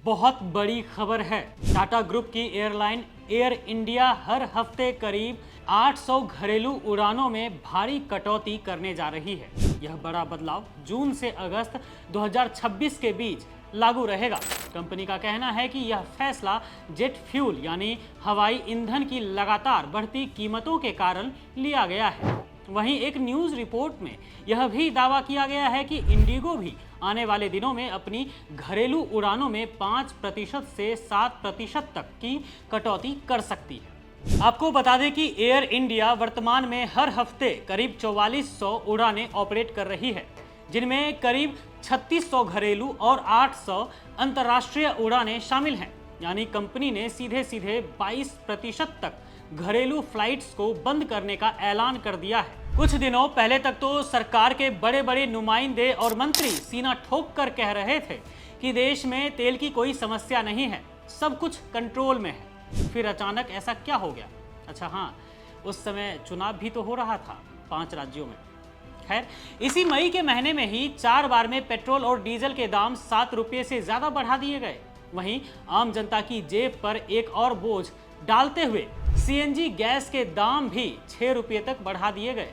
बहुत बड़ी खबर है। टाटा ग्रुप की एयरलाइन एयर इंडिया हर हफ्ते करीब 800 घरेलू उड़ानों में भारी कटौती करने जा रही है। यह बड़ा बदलाव जून से अगस्त 2026 के बीच लागू रहेगा। कंपनी का कहना है कि यह फैसला जेट फ्यूल यानी हवाई ईंधन की लगातार बढ़ती कीमतों के कारण लिया गया है। वहीं एक न्यूज़ रिपोर्ट में यह भी दावा किया गया है कि इंडिगो भी आने वाले दिनों में अपनी घरेलू उड़ानों में 5% से 7% तक की कटौती कर सकती है। आपको बता दें कि एयर इंडिया वर्तमान में हर हफ्ते करीब 4400 उड़ानें ऑपरेट कर रही है, जिनमें करीब 3600 घरेलू और 800 अंतर्राष्ट्रीय उड़ानें शामिल हैं। यानी कंपनी ने सीधे सीधे 22% तक घरेलू फ्लाइट्स को बंद करने का ऐलान कर दिया है। कुछ दिनों पहले तक तो सरकार के बड़े बड़े नुमाइंदे और मंत्री सीना ठोक कर कह रहे थे कि देश में तेल की कोई समस्या नहीं है, सब कुछ कंट्रोल में है। फिर अचानक ऐसा क्या हो गया? अच्छा हाँ, उस समय चुनाव भी तो हो रहा था 5 राज्यों में। खैर, इसी मई के महीने में ही 4 बार में पेट्रोल और डीजल के दाम 7 रुपये से ज्यादा बढ़ा दिए गए। वहीं आम जनता की जेब पर एक और बोझ डालते हुए सीएनजी गैस के दाम भी 6 रुपये तक बढ़ा दिए गए।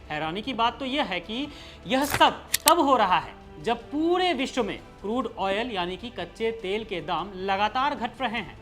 हैरानी की बात तो यह है कि यह सब तब हो रहा है जब पूरे विश्व में क्रूड ऑयल यानी कि कच्चे तेल के दाम लगातार घट रहे हैं।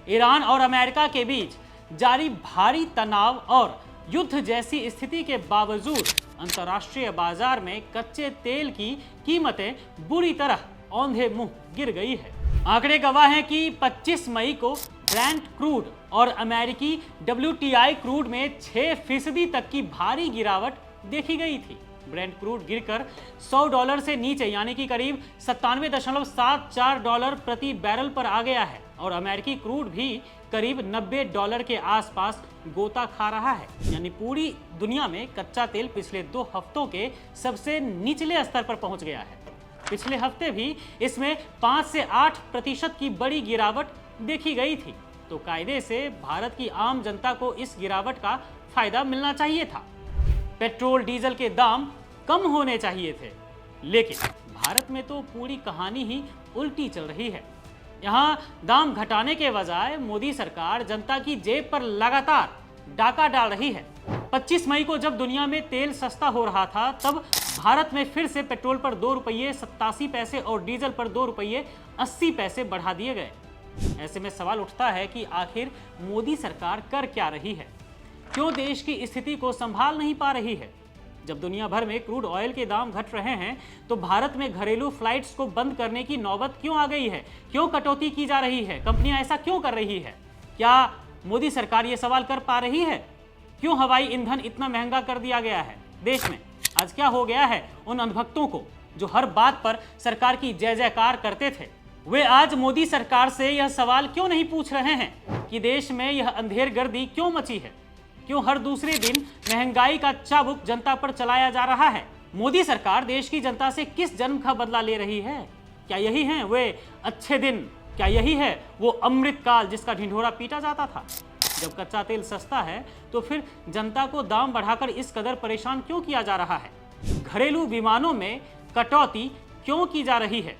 ईरान और अमेरिका के बीच जारी भारी तनाव और युद्ध जैसी स्थिति के बावजूद अंतर्राष्ट्रीय बाजार में कच्चे तेल की कीमतें बुरी तरह औंधे मुंह गिर गई है। आंकड़े गवाह हैं कि 25 मई को ब्रेंट क्रूड और अमेरिकी WTI क्रूड में 6% तक की भारी गिरावट देखी गई थी। ब्रेंट क्रूड गिरकर $100 से नीचे यानी कि करीब $97.74 प्रति बैरल पर आ गया है और अमेरिकी क्रूड भी करीब $90 के आसपास गोता खा रहा है। यानी पूरी दुनिया में कच्चा तेल पिछले 2 हफ्तों के सबसे निचले स्तर पर पहुंच गया है। पिछले हफ्ते भी इसमें 5 से 8% की बड़ी गिरावट देखी गई थी। तो कायदे से भारत की आम जनता को इस गिरावट का फायदा मिलना चाहिए था। पेट्रोल डीजल के दाम कम होने चाहिए थे, लेकिन भारत में तो पूरी कहानी ही उल्टी चल रही है। यहाँ दाम घटाने के बजाय मोदी सरकार जनता की जेब पर लगातार डाका डाल रही है। 25 मई को जब दुनिया में तेल सस्ता हो रहा था, तब भारत में फिर से पेट्रोल पर 2 रुपये 87 पैसे और डीजल पर 2 रुपये 80 पैसे बढ़ा दिए गए। ऐसे में सवाल उठता है कि आखिर मोदी सरकार कर क्या रही है? क्यों देश की स्थिति को संभाल नहीं पा रही है? जब दुनिया भर में क्रूड ऑयल के दाम घट रहे हैं, तो भारत में घरेलू फ्लाइट्स को बंद करने की नौबत क्यों आ गई है? क्यों कटौती की जा रही है? कंपनियां ऐसा क्यों कर रही है? क्या मोदी सरकार ये सवाल कर पा रही है? क्यों हवाई ईंधन इतना महंगा कर दिया गया है देश में? आज क्या हो गया है उन अंधभक्तों को जो हर बात पर सरकार की जय जयकार करते थे? वे आज मोदी सरकार से यह सवाल क्यों नहीं पूछ रहे हैं कि देश में यह अंधेरगर्दी क्यों मची है? क्यों हर दूसरे दिन महंगाई का चाबुक जनता पर चलाया जा रहा है? मोदी सरकार देश की जनता से किस जन्म का बदला ले रही है? क्या यही हैं वे अच्छे दिन? क्या यही है वो अमृत काल जिसका ढिंढोरा पीटा जाता था? जब कच्चा तेल सस्ता है तो फिर जनता को दाम बढ़ाकर इस कदर परेशान क्यों किया जा रहा है? घरेलू विमानों में कटौती क्यों की जा रही है?